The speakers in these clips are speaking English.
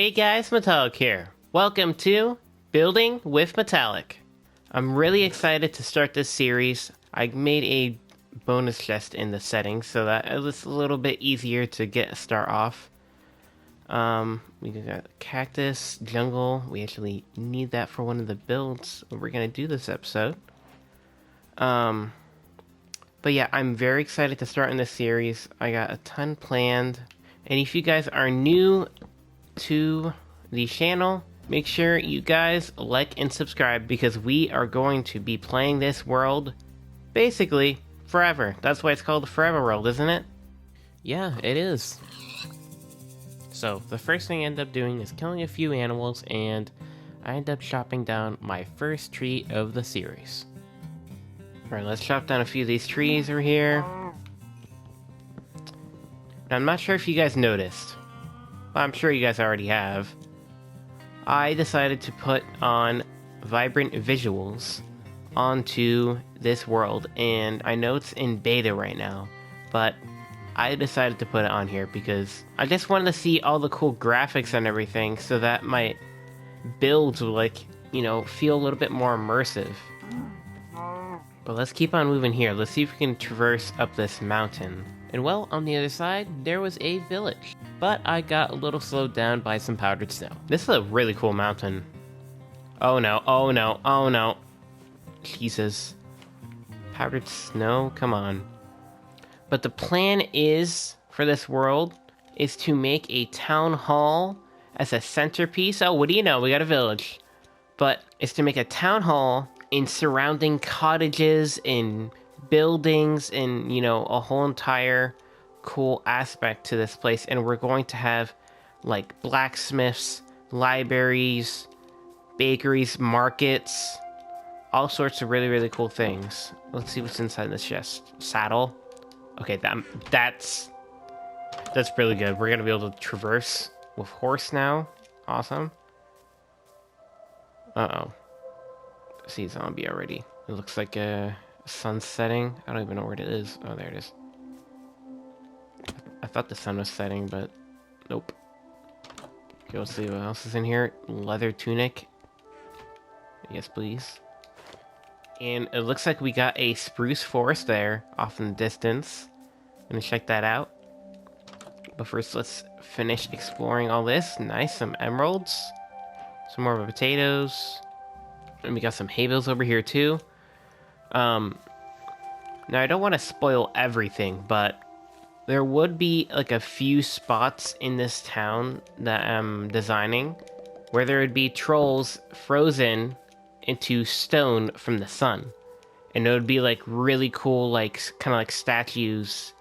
Hey guys, Metallic here. Welcome to Building with Metallic. I'm really excited to start this series. I made a bonus chest in the settings so that it was a little bit easier to get a start off. We got cactus, jungle. We actually need that for one of the builds we're gonna do this episode. But yeah, I'm very excited to start in this series. I got a ton planned. And if you guys are new to the channel, make sure you guys like and subscribe because we are going to be playing this world basically forever. That's why it's called the Forever World, isn't it? Yeah, it is. So the first thing I end up doing is killing a few animals, and I end up chopping down my first tree of the series. Alright, let's chop down a few of these trees over here. Now, I'm not sure if you guys noticed, but I'm sure you guys already have. I decided to put on vibrant visuals onto this world, and I know it's in beta right now, but I decided to put it on here because I just wanted to see all the cool graphics and everything so that my builds would, feel a little bit more immersive. But let's keep on moving here. Let's see if we can traverse up this mountain. And well, on the other side, there was a village. But I got a little slowed down by some powdered snow. This is a really cool mountain. Oh no, oh no, oh no. Jesus. Powdered snow? Come on. But the plan is, for this world, is to make a town hall as a centerpiece. Oh, what do you know? We got a village. But it's to make a town hall in surrounding cottages and buildings and, a whole entire cool aspect to this place. And we're going to have, like, blacksmiths, libraries, bakeries, markets, all sorts of really, really cool things. Let's see what's inside this chest. Saddle. Okay, that's really good. We're gonna be able to traverse with horse now. Awesome. Uh-oh. I see a zombie already. It looks like a sun setting. I don't even know where it is. Oh, there it is. I thought the sun was setting, but nope. Okay, let's see what else is in here. Leather tunic. Yes, please. And it looks like we got a spruce forest there off in the distance. I'm gonna check that out. But first, let's finish exploring all this. Nice, some emeralds. Some more potatoes. And we got some hay bales over here too. Now I don't want to spoil everything, but there would be like a few spots in this town that I'm designing where there would be trolls frozen into stone from the sun. And it would be like really cool, like kind of like statues,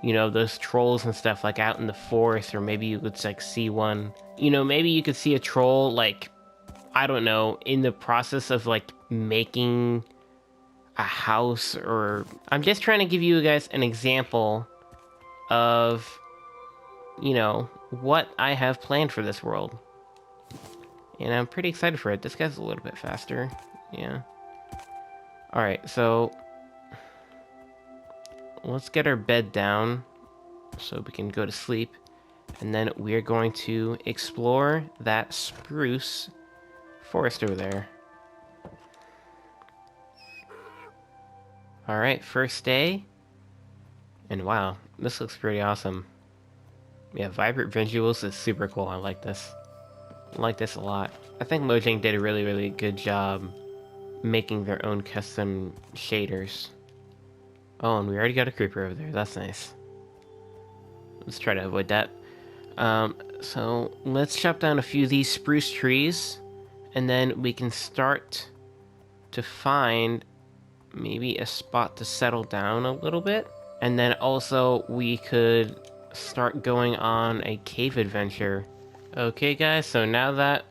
those trolls and stuff like out in the forest, or maybe you could like see one. Maybe you could see a troll like, I don't know, in the process of like making a house, or I'm just trying to give you guys an example of, what I have planned for this world. And I'm pretty excited for it. This guy's a little bit faster. Yeah. Alright, so let's get our bed down so we can go to sleep. And then we're going to explore that spruce forest over there. Alright, first day. And wow, this looks pretty awesome. Yeah, vibrant visuals is super cool. I like this. I like this a lot. I think Mojang did a really, really good job making their own custom shaders. Oh, and we already got a creeper over there. That's nice. Let's try to avoid that. So let's chop down a few of these spruce trees, and then we can start to find maybe a spot to settle down a little bit. And then also we could start going on a cave adventure. Okay guys, so now that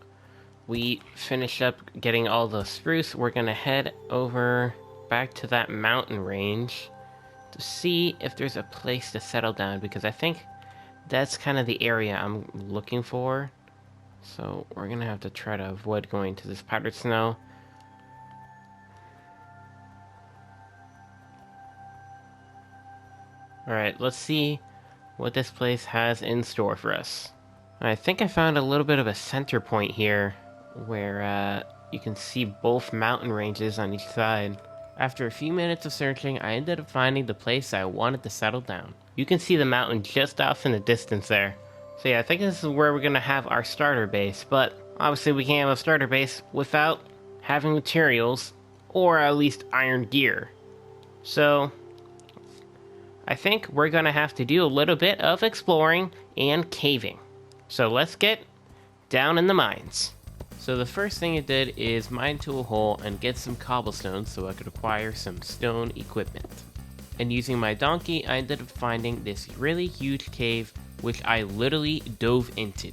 we finish up getting all the spruce, we're gonna head over back to that mountain range to see if there's a place to settle down, because I think that's kind of the area I'm looking for. So we're gonna have to try to avoid going to this powdered snow. Alright, let's see what this place has in store for us. I think I found a little bit of a center point here where you can see both mountain ranges on each side. After a few minutes of searching, I ended up finding the place I wanted to settle down. You can see the mountain just off in the distance there. So yeah, I think this is where we're gonna have our starter base, but obviously we can't have a starter base without having materials, or at least iron gear. So I think we're gonna have to do a little bit of exploring and caving. So let's get down in the mines. So the first thing I did is mine to a hole and get some cobblestone so I could acquire some stone equipment. And using my donkey, I ended up finding this really huge cave, which I literally dove into.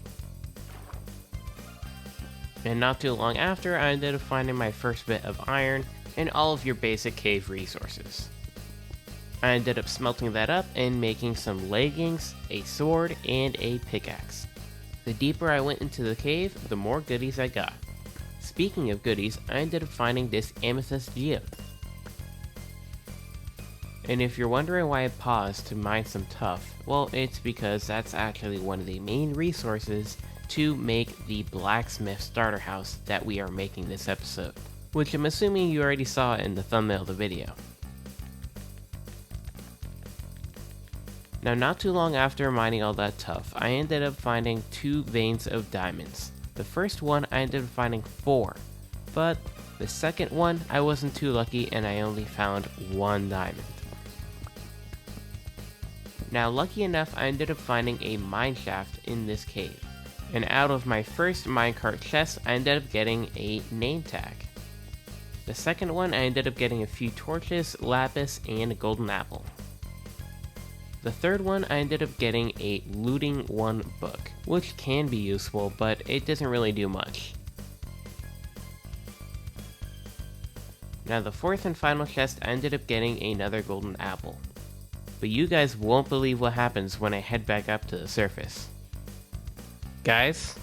And not too long after, I ended up finding my first bit of iron and all of your basic cave resources. I ended up smelting that up and making some leggings, a sword, and a pickaxe. The deeper I went into the cave, the more goodies I got. Speaking of goodies, I ended up finding this amethyst geode. And if you're wondering why I paused to mine some tuff, well, it's because that's actually one of the main resources to make the blacksmith starter house that we are making this episode, which I'm assuming you already saw in the thumbnail of the video. Now, not too long after mining all that tuff, I ended up finding 2 veins of diamonds. The first one I ended up finding 4, but the second one I wasn't too lucky and I only found 1 diamond. Now, lucky enough, I ended up finding a mine shaft in this cave. And out of my first minecart chest, I ended up getting a name tag. The second one, I ended up getting a few torches, lapis, and a golden apple. The third one, I ended up getting a looting 1 book, which can be useful, but it doesn't really do much. Now, the fourth and final chest, I ended up getting another golden apple. But you guys won't believe what happens when I head back up to the surface. Guys,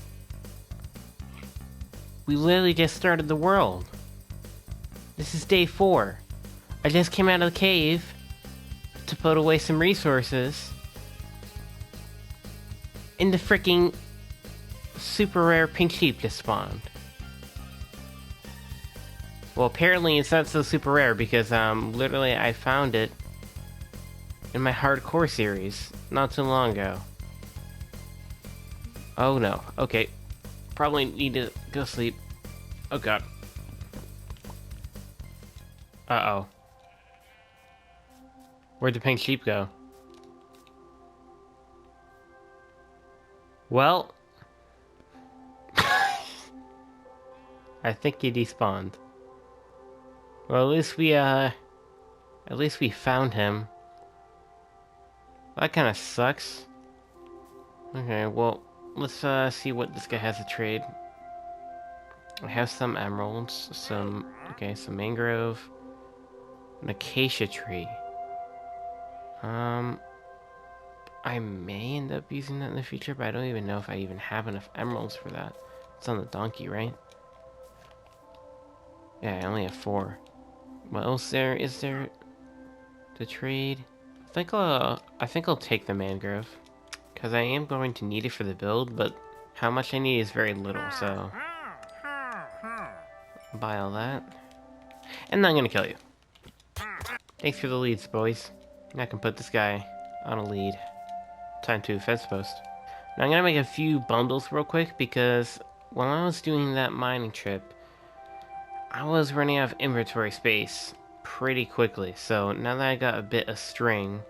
we literally just started the world. This is day 4. I just came out of the cave to put away some resources, and the freaking super rare pink sheep just spawned. Well, apparently it's not so super rare because literally I found it in my hardcore series not too long ago. Oh no, okay. Probably need to go sleep. Oh god. Uh-oh. Where'd the pink sheep go? Well, I think he despawned. Well, at least we found him. That kind of sucks. Okay, well, let's see what this guy has to trade. I have some emeralds, some mangrove, an acacia tree. I may end up using that in the future, but I don't even know if I even have enough emeralds for that. It's on the donkey, right? Yeah, I only have 4. What else is there to trade? I think I'll take the mangrove, because I am going to need it for the build, but how much I need is very little, so buy all that. And I'm gonna kill you. Thanks for the leads, boys. I can put this guy on a lead. Time to fence post. Now I'm gonna make a few bundles real quick because while I was doing that mining trip, I was running out of inventory space pretty quickly. So now that I got a bit of string,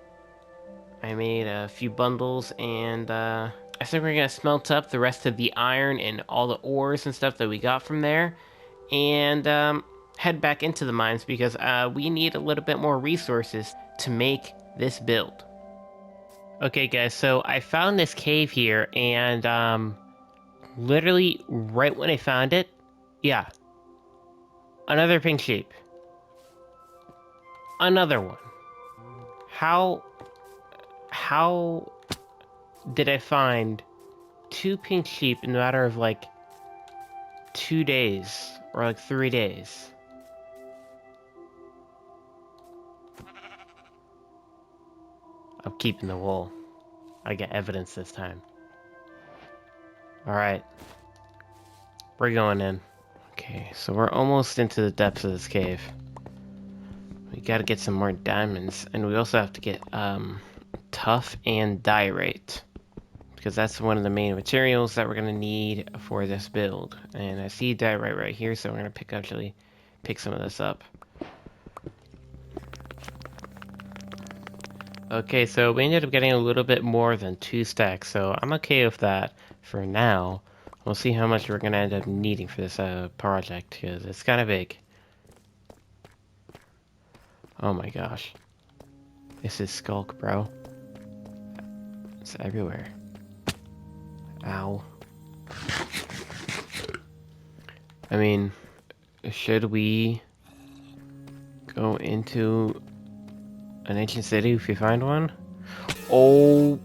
I made a few bundles, and I think we're gonna smelt up the rest of the iron and all the ores and stuff that we got from there, and head back into the mines because we need a little bit more resources to make this build. Okay guys, so I found this cave here, and literally right when I found it, yeah, another pink sheep. Another one. How did I find 2 pink sheep in the matter of like 2 days or like 3 days? I'm keeping the wool. I get evidence this time. Alright. We're going in. Okay, so we're almost into the depths of this cave. We gotta get some more diamonds, and we also have to get, tough and diorite. Because that's one of the main materials that we're gonna need for this build. And I see diorite right here, so we're gonna pick some of this up. Okay, so we ended up getting a little bit more than 2 stacks, so I'm okay with that for now. We'll see how much we're gonna end up needing for this project, because it's kind of big. Oh my gosh. This is Skulk, bro. It's everywhere. Ow. I mean, should we go into an ancient city if we find one? Oh.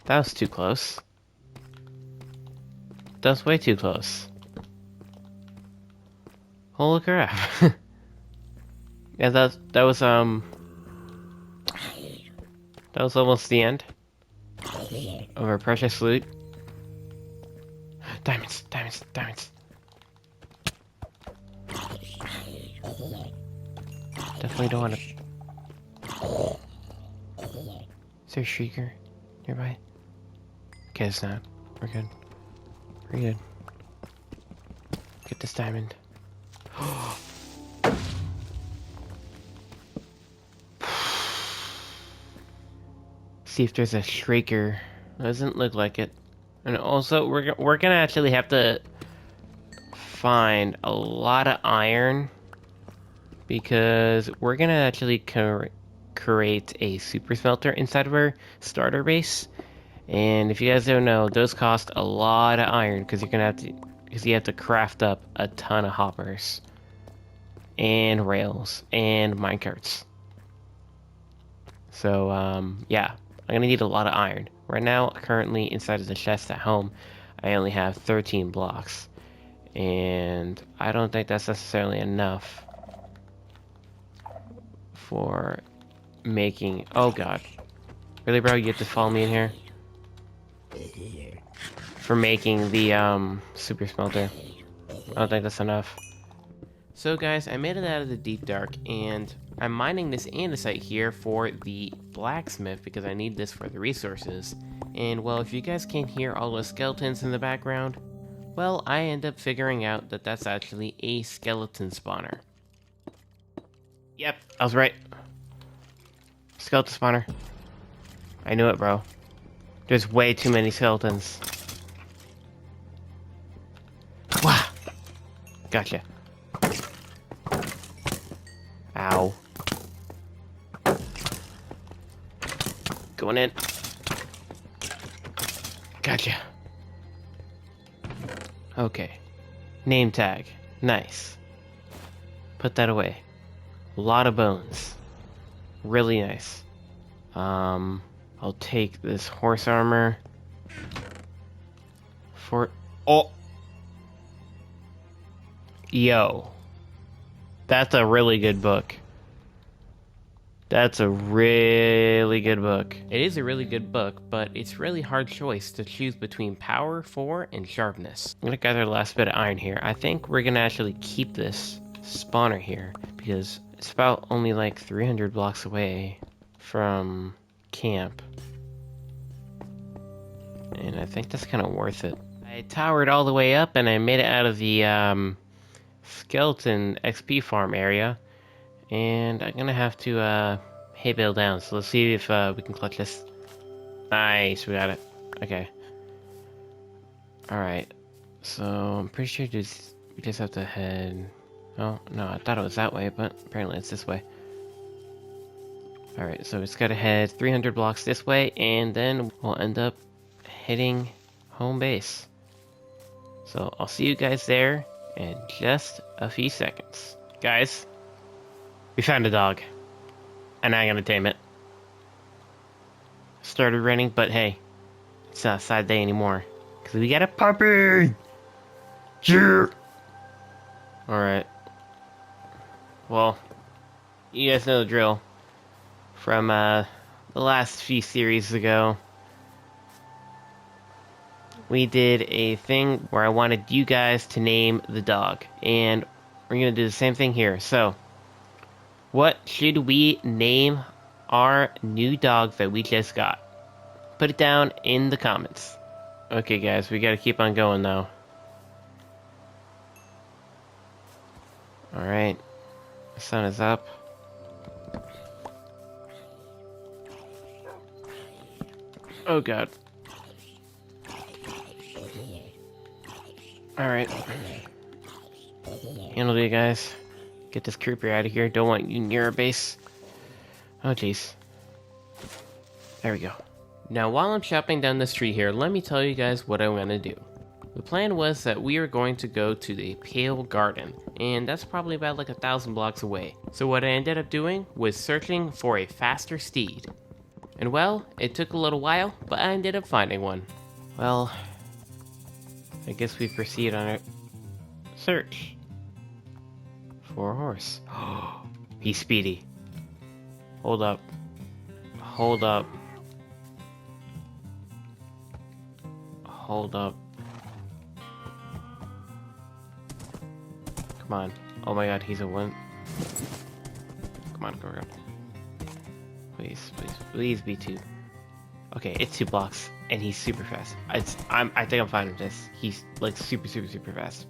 That was too close. That was way too close. Holy crap. Yeah, that was almost the end of our precious loot. Diamonds, diamonds, diamonds. Definitely don't want to. Is there a shrieker nearby? Okay, it's not. We're good. We're good. Get this diamond. See if there's a shrieker. Doesn't look like it. And also, we're gonna actually have to find a lot of iron because we're gonna actually create a super smelter inside of our starter base. And if you guys don't know, those cost a lot of iron because you have to craft up a ton of hoppers and rails and minecarts. So yeah, I'm gonna need a lot of iron. Right now, currently inside of the chest at home, I only have 13 blocks, and I don't think that's necessarily enough for making. Oh god, really, bro? You have to follow me in here for making the super smelter. I don't think that's enough. So guys, I made it out of the deep dark, and I'm mining this andesite here for the blacksmith because I need this for the resources. And well, if you guys can't hear all the skeletons in the background, well, I end up figuring out that that's actually a skeleton spawner. Yep, I was right. Skeleton spawner. I knew it, bro. There's way too many skeletons. Wow. Gotcha. Ow. Going in. Gotcha. Okay. Name tag. Nice. Put that away. A lot of bones. Really nice. I'll take this horse armor. Oh! Yo. That's a really good book. That's a really good book. It is a really good book, but it's really hard choice to choose between power 4 and sharpness. I'm gonna gather the last bit of iron here. I think we're gonna actually keep this spawner here because it's about only like 300 blocks away from camp. And I think that's kind of worth it. I towered all the way up and I made it out of the skeleton XP farm area. And I'm gonna have to hay bale down. So let's see if we can clutch this. Nice, we got it. Okay. Alright. So I'm pretty sure we just have to head. Oh no, I thought it was that way, but apparently it's this way. Alright, so it's gotta head 300 blocks this way, and then we'll end up hitting home base. So I'll see you guys there in just a few seconds. Guys, we found a dog, and I'm gonna tame it. Started raining, but hey, it's not a sad day anymore, because we got a puppy! Yeah! Alright. Well, you guys know the drill from the last few series ago, we did a thing where I wanted you guys to name the dog, and we're gonna do the same thing here. So, what should we name our new dog that we just got? Put it down in the comments. Okay guys, we gotta keep on going though. Alright, the sun is up. Oh god. Alright. Handle it, guys. Get this creeper out of here. Don't want you near our base. Oh jeez. There we go. Now while I'm chopping down the tree here, let me tell you guys what I'm gonna do. The plan was that we are going to go to the Pale Garden, and that's probably about like 1,000 blocks away. So what I ended up doing was searching for a faster steed. And well, it took a little while, but I ended up finding one. Well, I guess we proceed on a search for a horse. He's speedy. Hold up. Hold up. Hold up. Come on. Oh my god, he's a one. Come on, come on. Please, please, please be 2. Okay, it's 2 blocks, and he's super fast. I think I'm fine with this. He's like super fast.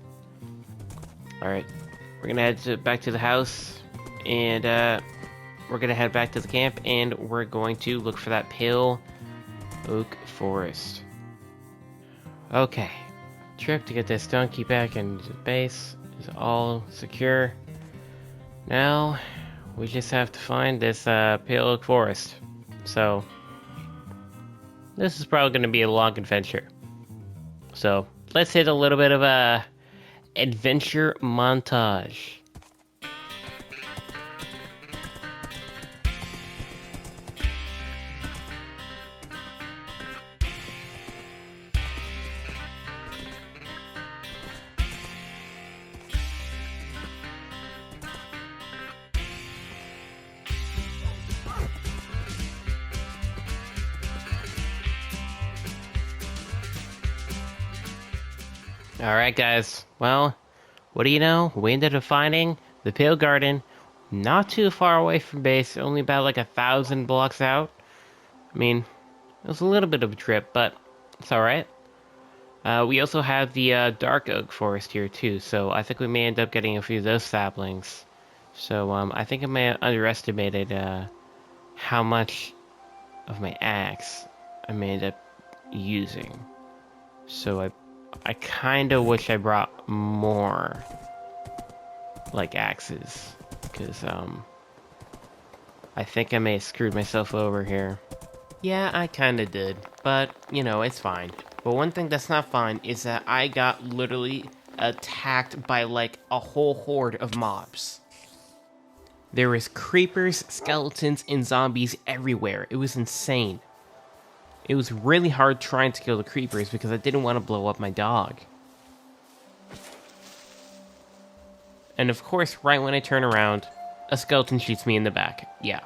All right, we're gonna head back to the house, and we're gonna head back to the camp, and we're going to look for that pale oak forest. Okay, trip to get this donkey back into the base is all secure. Now we just have to find this pale oak forest. So this is probably going to be a long adventure. So let's hit a little bit of a adventure montage. Alright guys, well, what do you know? We ended up finding the Pale Garden, not too far away from base, only about like 1,000 blocks out. I mean, it was a little bit of a trip, but it's alright. We also have the dark oak forest here too, so I think we may end up getting a few of those saplings. So I think I may have underestimated how much of my axe I may end up using. So I kinda wish I brought more, like, axes, because, I think I may have screwed myself over here. Yeah, I kinda did, but, you know, it's fine. But one thing that's not fine is that I got literally attacked by, like, a whole horde of mobs. There was creepers, skeletons, and zombies everywhere. It was insane. It was really hard trying to kill the creepers because I didn't want to blow up my dog. And of course, right when I turn around, a skeleton shoots me in the back. Yeah.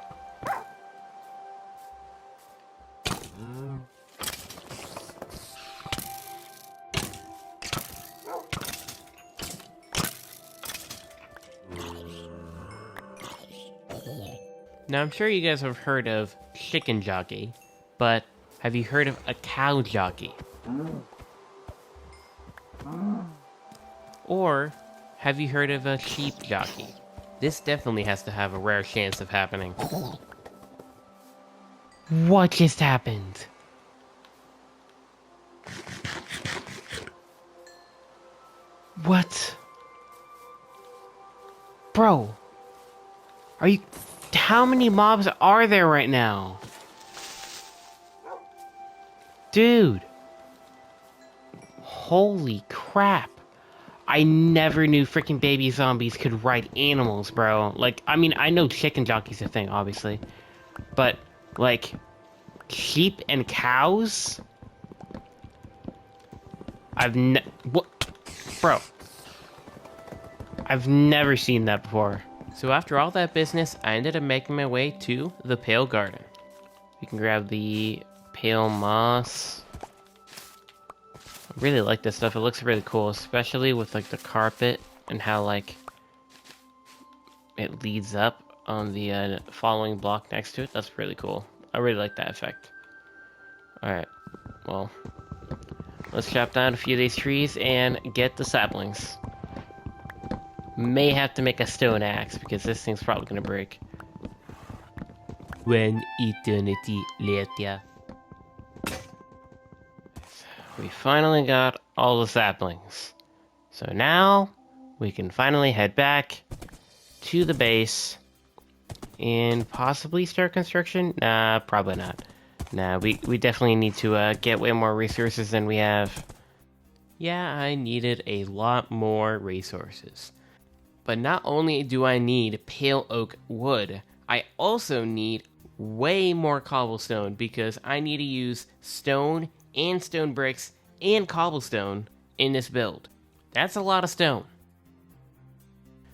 Now I'm sure you guys have heard of chicken jockey, but have you heard of a cow jockey? Or have you heard of a sheep jockey? This definitely has to have a rare chance of happening. What just happened? What? Bro, are you... How many mobs are there right now? Dude. Holy crap. I never knew freaking baby zombies could ride animals, bro. Like, I mean, I know chicken jockey's a thing, obviously. But, like, sheep and cows? What? Bro. I've never seen that before. So after all that business, I ended up making my way to the Pale Garden. We can grab the pale moss. I really like this stuff. It looks really cool, especially with like the carpet and how like it leads up on the following block next to it. That's really cool. I really like that effect. Alright, well, let's chop down a few of these trees and get the saplings. May have to make a stone axe because this thing's probably gonna break. One eternity later. We finally got all the saplings. So now we can finally head back to the base and possibly start construction? Nah, probably not. Nah, we definitely need to get way more resources than we have. Yeah, I needed a lot more resources. But not only do I need pale oak wood, I also need way more cobblestone because I need to use stone and stone bricks and cobblestone in this build. That's a lot of stone.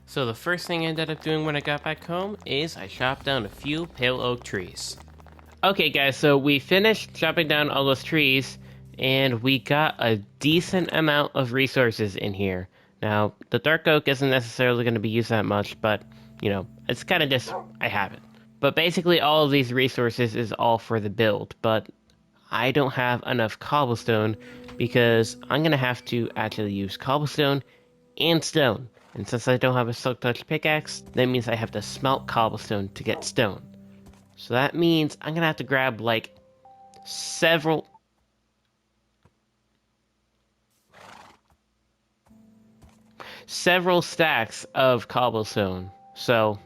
So the first thing I ended up doing when I got back home is I chopped down a few pale oak trees. Okay guys, so we finished chopping down all those trees and we got a decent amount of resources in here. Now, the dark oak isn't necessarily going to be used that much, but, you know, it's kind of just, I have it. But basically all of these resources is all for the build, but I don't have enough cobblestone because I'm going to have to actually use cobblestone and stone. And since I don't have a silk touch pickaxe, that means I have to smelt cobblestone to get stone. So that means I'm going to have to grab like several stacks of cobblestone. So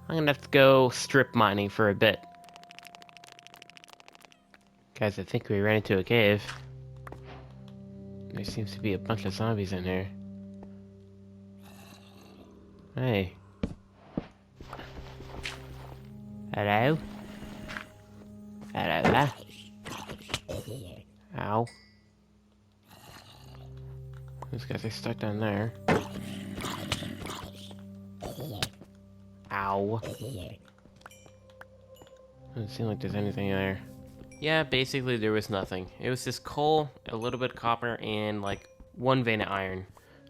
I'm gonna have to go strip mining for a bit. Guys, I think we ran into a cave. There seems to be a bunch of zombies in here. Hey. Hello? Hello there. Ow. Those guys are stuck down there. Ow. Doesn't seem like there's anything there. Yeah, basically there was nothing. It was just coal, a little bit of copper, and like one vein of iron.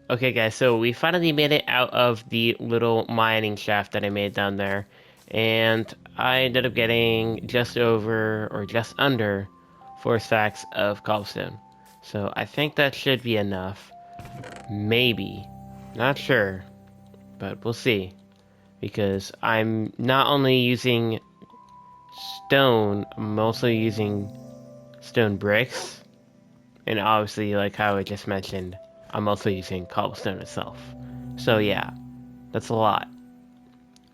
Okay guys, so we finally made it out of the little mining shaft that I made down there. And I ended up getting just over, or just under, 4 stacks of cobblestone. So I think that should be enough. Maybe. Not sure. But we'll see. Because I'm not only using stone, I'm also using stone bricks. And obviously, like how I just mentioned, I'm also using cobblestone itself. So yeah, that's a lot.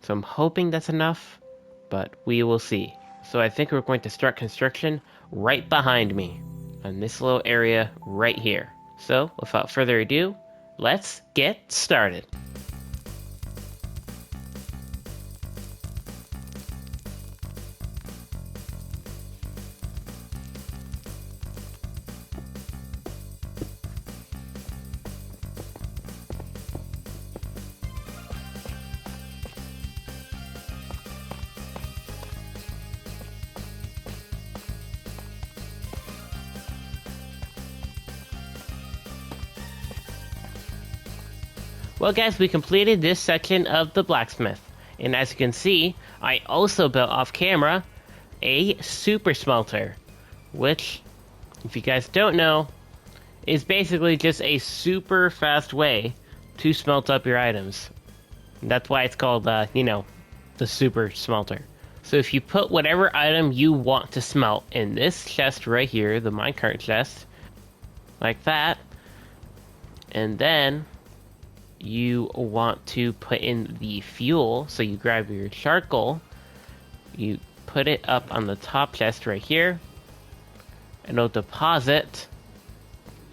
So I'm hoping that's enough, but we will see. So I think we're going to start construction right behind me, on this little area right here. So without further ado, let's get started. Well guys, we completed this section of the blacksmith. And as you can see, I also built off camera a super smelter. Which, if you guys don't know, is basically just a super fast way to smelt up your items. And that's why it's called, you know, the super smelter. So if you put whatever item you want to smelt in this chest right here, the minecart chest, like that, and then you want to put in the fuel, so you grab your charcoal, you put it up on the top chest right here, and it'll deposit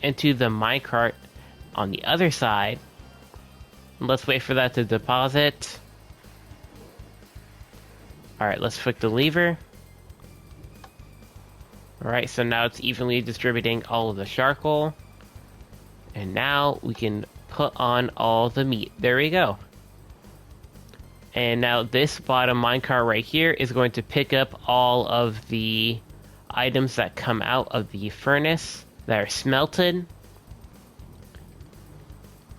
into the minecart on the other side. Let's wait for that to deposit. Alright, let's flick the lever. Alright, so now it's evenly distributing all of the charcoal. And now we can put on all the meat. There we go. And now this bottom minecart right here is going to pick up all of the items that come out of the furnace that are smelted.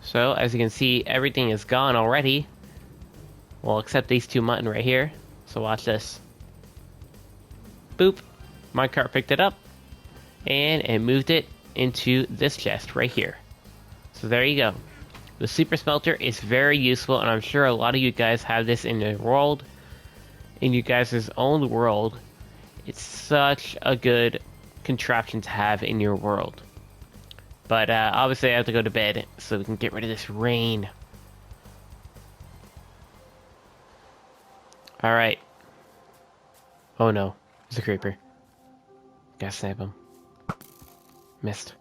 So, as you can see, everything is gone already. Well, except these two mutton right here. So watch this. Boop. Minecart picked it up. And it moved it into this chest right here. So there you go. The super smelter is very useful, and I'm sure a lot of you guys have this in your world. In you guys' own world. It's such a good contraption to have in your world. But obviously I have to go to bed so we can get rid of this rain. Alright. Oh no, there's a creeper. Gotta snipe him. Missed.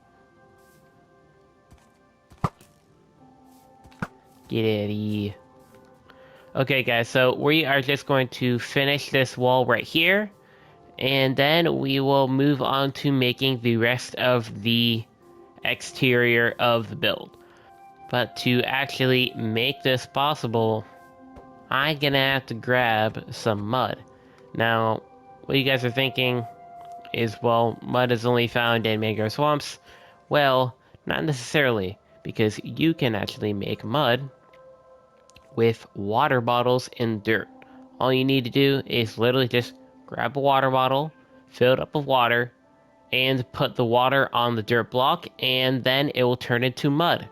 Get it. Okay guys, so we are just going to finish this wall right here. And then we will move on to making the rest of the exterior of the build. But to actually make this possible, I'm gonna have to grab some mud. Now, what you guys are thinking is, well, mud is only found in mangrove swamps. Well, not necessarily, because you can actually make mud with water bottles and dirt. All you need to do is literally just grab a water bottle, fill it up with water, and put the water on the dirt block, and then it will turn into mud.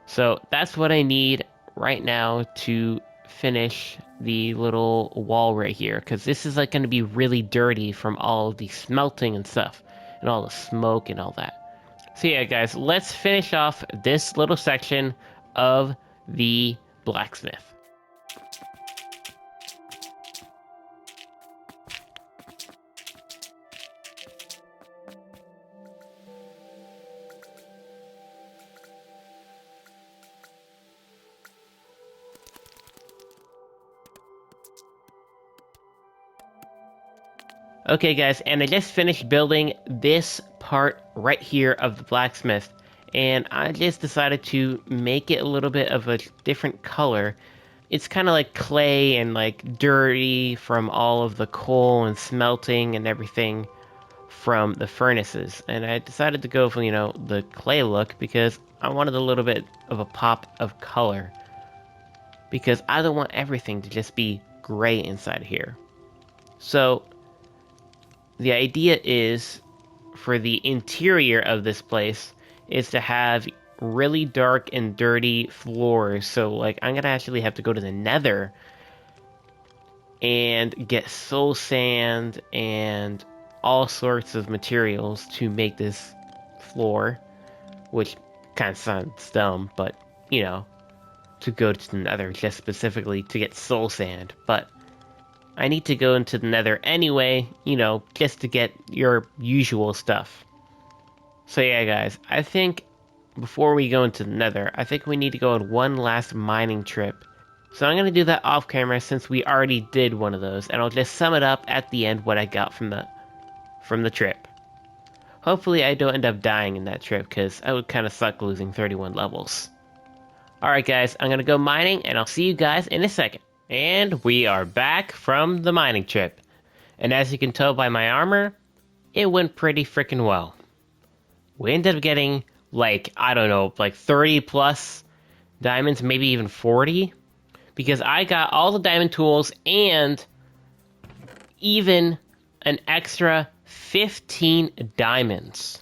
So that's what I need right now to finish the little wall right here, because this is like going to be really dirty from all of the smelting and stuff, and all the smoke and all that. So yeah guys, let's finish off this little section of the blacksmith. Okay guys, and I just finished building this part right here of the blacksmith, and I just decided to make it a little bit of a different color. It's kind of like clay and like dirty from all of the coal and smelting and everything from the furnaces, and I decided to go for, you know, the clay look because I wanted a little bit of a pop of color, because I don't want everything to just be gray inside here. So the idea is, for the interior of this place, is to have really dark and dirty floors. So, like, I'm gonna actually have to go to the Nether and get soul sand and all sorts of materials to make this floor, which kind of sounds dumb, but, you know, to go to the Nether just specifically to get soul sand. But I need to go into the Nether anyway, you know, just to get your usual stuff. So yeah guys, I think before we go into the Nether, I think we need to go on one last mining trip. So I'm going to do that off camera since we already did one of those, and I'll just sum it up at the end what I got from the trip. Hopefully I don't end up dying in that trip, because I would kind of suck losing 31 levels. Alright guys, I'm going to go mining, and I'll see you guys in a second. And we are back from the mining trip. And as you can tell by my armor, it went pretty freaking well. We ended up getting, like, I don't know, like 30 plus diamonds, maybe even 40. Because I got all the diamond tools and even an extra 15 diamonds.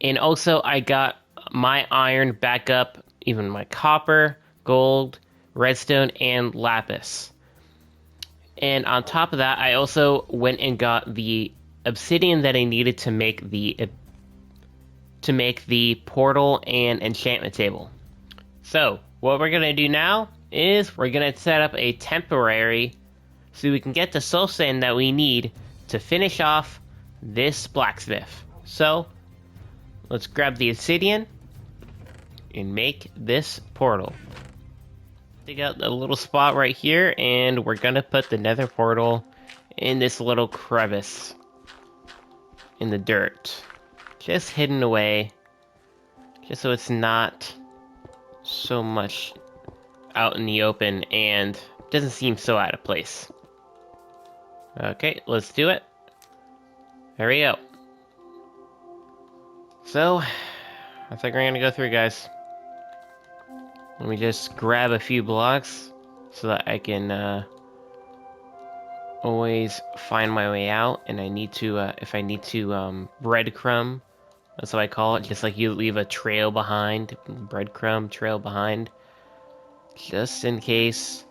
And also I got my iron back up, even my copper, gold, redstone, and lapis. And on top of that, I also went and got the obsidian that I needed to make the portal and enchantment table. So what we're gonna do now is we're gonna set up a temporary so we can get the soul sand that we need to finish off this blacksmith. So let's grab the obsidian and make this portal. Dig out a little spot right here, and we're gonna put the nether portal in this little crevice in the dirt, just hidden away, just so it's not so much out in the open and Doesn't seem so out of place. Okay, let's do it. There we go. So, I think we're gonna go through, guys. Let me just grab a few blocks so that I can always find my way out. And I need to, if I need to breadcrumb, that's what I call it. Just like you leave a trail behind, breadcrumb trail behind, just in case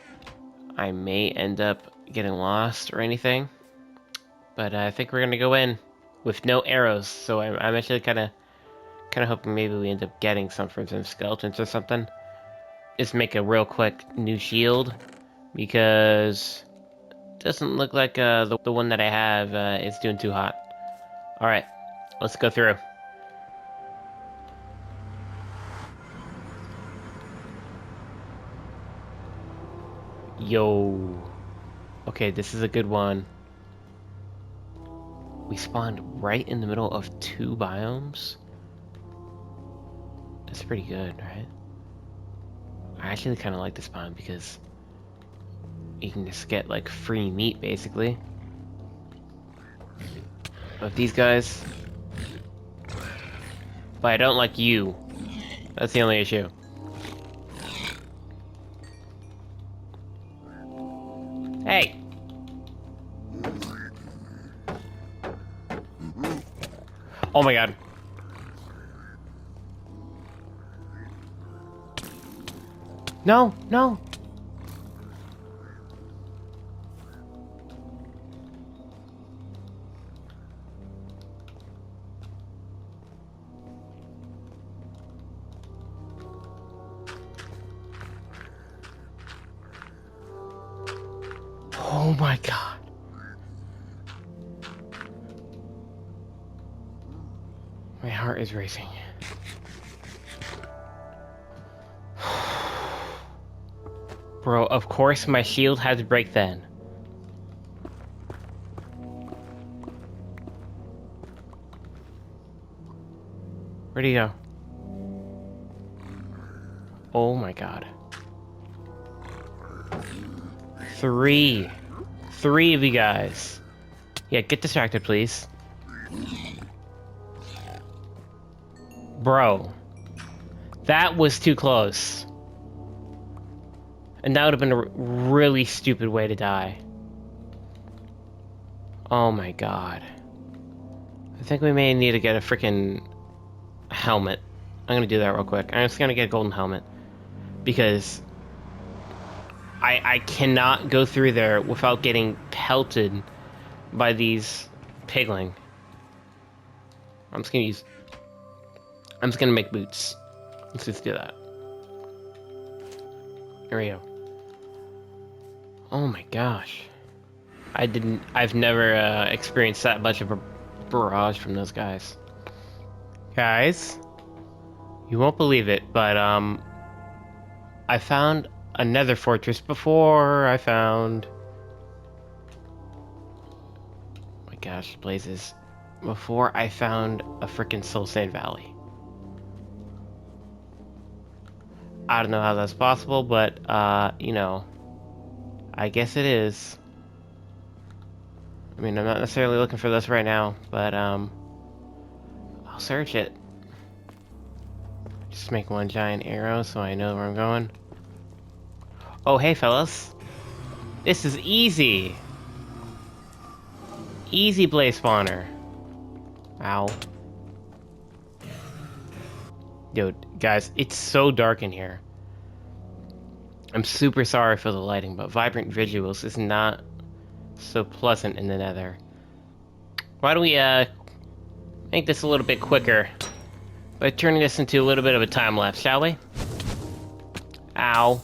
I may end up getting lost or anything. But I think we're gonna go in with no arrows. So I'm actually kind of hoping maybe we end up getting some from some skeletons or something. Just make a real quick new shield, because it doesn't look like the one that I have is doing too hot. Alright, let's go through. Yo. Okay, this is a good one. We spawned right in the middle of 2 biomes. That's pretty good, right? I actually kind of like this spawn because you can just get like free meat basically. Of these guys. But I don't like you. That's the only issue. Hey! Oh my god. No, no! Oh my god. My heart is racing. Bro, of course my shield had to break then. Where'd he go? Oh my god. 3 of you guys. Yeah, get distracted, please. Bro. That was too close. And that would have been a really stupid way to die. Oh my god. I think we may need to get a freaking helmet. I'm gonna do that real quick. I'm just gonna get a golden helmet. Because I cannot go through there without getting pelted by these pigling. I'm just gonna make boots. Let's just do that. Here we go. Oh my gosh. I've never experienced that much of a barrage from those guys. Guys, you won't believe it, but I found a nether fortress before I found... Oh my gosh, blazes. Before I found a frickin' Soul Sand Valley. I don't know how that's possible, but, you know, I guess it is. I mean, I'm not necessarily looking for this right now, but, I'll search it. Just make one giant arrow so I know where I'm going. Oh, hey, fellas. This is easy. Easy blaze spawner. Ow. Yo, guys, it's so dark in here. I'm super sorry for the lighting, but vibrant visuals is not so pleasant in the nether. Why don't we, make this a little bit quicker by turning this into a little bit of a time lapse, shall we? Ow.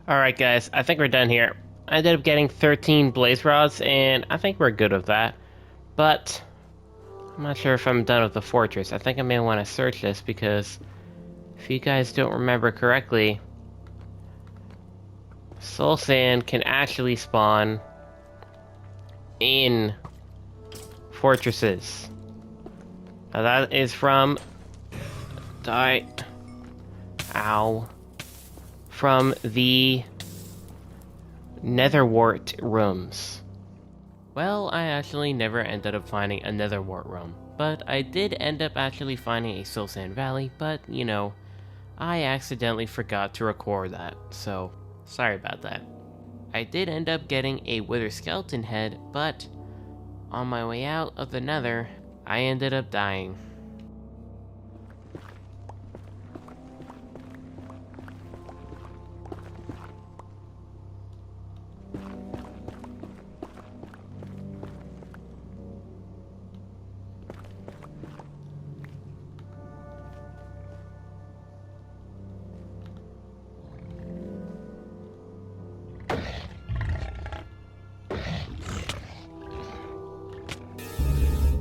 Alright guys, I think we're done here. I ended up getting 13 blaze rods, and I think we're good with that. But I'm not sure if I'm done with the fortress. I think I may want to search this because if you guys don't remember correctly, soul sand can actually spawn in fortresses. Now that is from from the Netherwart rooms. Well, I actually never ended up finding a Netherwart room, but I did end up actually finding a Soul Sand Valley, but, you know, I accidentally forgot to record that, so sorry about that. I did end up getting a Wither Skeleton head, but on my way out of the Nether, I ended up dying.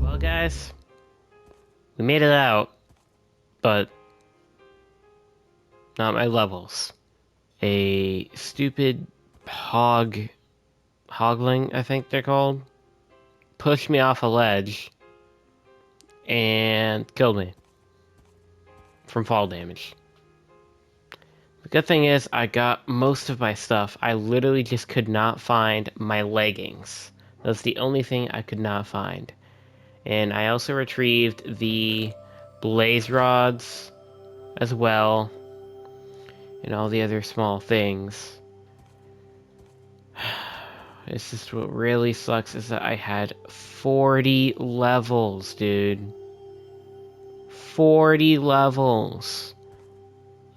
Well, guys, we made it out, but not my levels. A stupid hogling, I think they're called, pushed me off a ledge and killed me from fall damage. The good thing is I got most of my stuff. I literally just could not find my leggings. That's the only thing I could not find. And I also retrieved the blaze rods as well, and all the other small things. It's just what really sucks is that I had 40 levels, dude. 40 levels.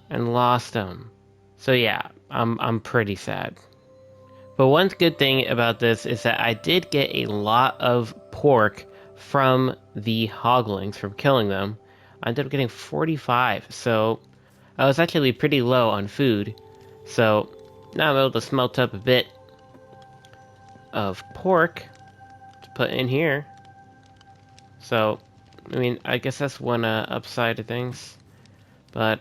And lost them. So yeah, I'm pretty sad. But one good thing about this is that I did get a lot of pork from the hoglings, from killing them. I ended up getting 45, so I was actually pretty low on food. So now I'm able to smelt up a bit of pork to put in here. So, I mean, I guess that's one upside of things. But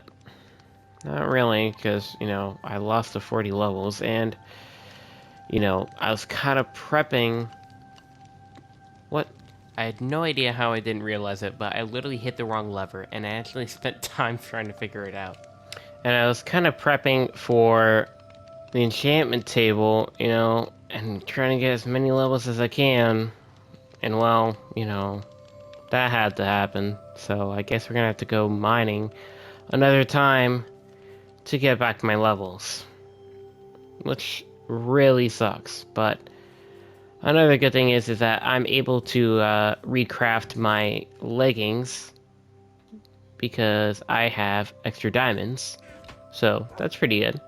not really, because, you know, I lost the 40 levels, and, you know, I was kind of prepping... What? I had no idea how I didn't realize it, but I literally hit the wrong lever, and I actually spent time trying to figure it out. And I was kind of prepping for the enchantment table, you know, and trying to get as many levels as I can. And, well, you know, that had to happen. So I guess we're gonna have to go mining another time to get back my levels, which really sucks. But another good thing is that I'm able to recraft my leggings because I have extra diamonds, so that's pretty good.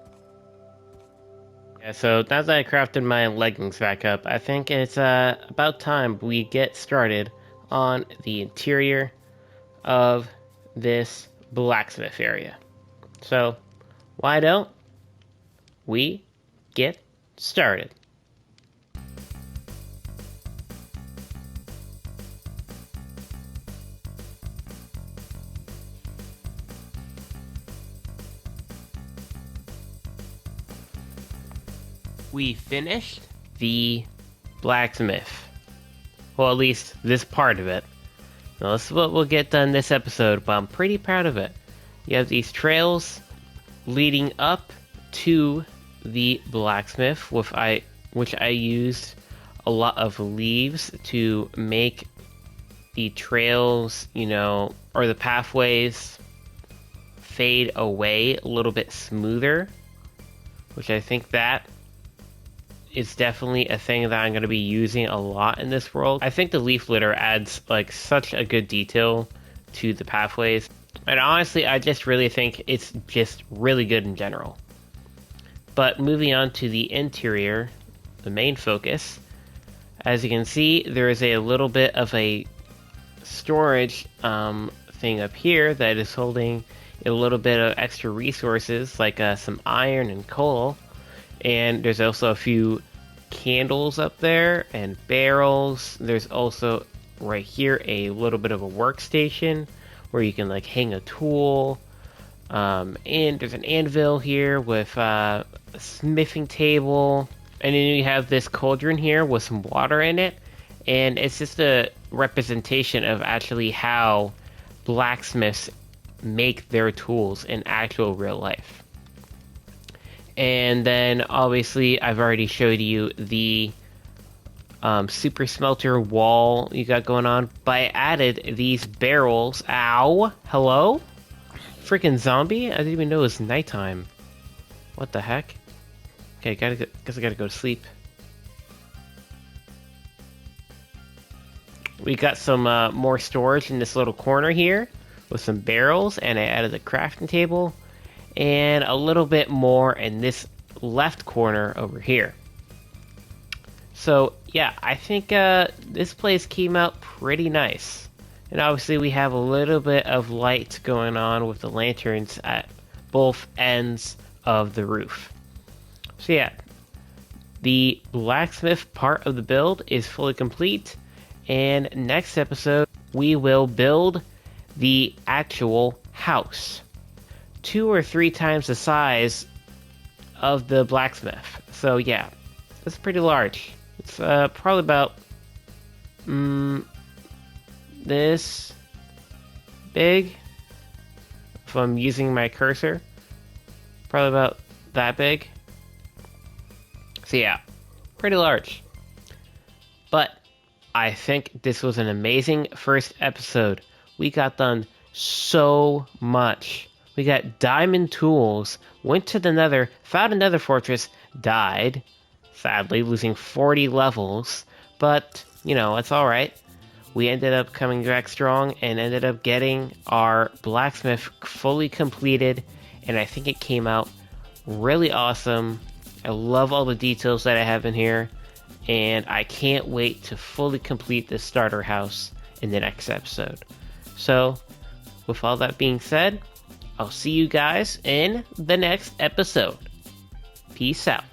Yeah, so now that I crafted my leggings back up, I think it's about time we get started on the interior of this blacksmith area. So why don't we get started? We finished The blacksmith. Well, at least this part of it. Now, this is what we'll get done this episode, but I'm pretty proud of it. You have these trails leading up to the blacksmith, which I used a lot of leaves to make the trails, you know, or the pathways fade away a little bit smoother, which I think that is definitely a thing that I'm going to be using a lot in this world. I think the leaf litter adds like such a good detail to the pathways. And honestly, I just really think it's just really good in general. But moving on to the interior, the main focus, as you can see, there is a little bit of a storage thing up here that is holding a little bit of extra resources, like some iron and coal. And there's also a few candles up there and barrels. There's also right here a little bit of a workstation where you can like hang a tool. And there's an anvil here with a smithing table. And then you have this cauldron here with some water in it. And it's just a representation of actually how blacksmiths make their tools in actual real life. And then obviously I've already showed you the super smelter wall you got going on. But I added these barrels. Ow! Hello? Freaking zombie? I didn't even know it was nighttime. What the heck? Okay, guess I gotta go to sleep. We got some more storage in this little corner here with some barrels, and I added a crafting table and a little bit more in this left corner over here. So yeah, I think this place came out pretty nice. And obviously we have a little bit of light going on with the lanterns at both ends of the roof. So yeah, the blacksmith part of the build is fully complete. And next episode, we will build the actual house. 2 or 3 times the size of the blacksmith. So yeah, it's pretty large. It's probably about this big if I'm using my cursor. Probably about that big. So yeah, pretty large. But I think this was an amazing first episode. We got done so much. We got diamond tools, went to the Nether, found another fortress, died, sadly losing 40 levels, but you know, it's alright. We ended up coming back strong and ended up getting our blacksmith fully completed, and I think it came out really awesome. I love all the details that I have in here, and I can't wait to fully complete this starter house in the next episode. So, with all that being said, I'll see you guys in the next episode. Peace out.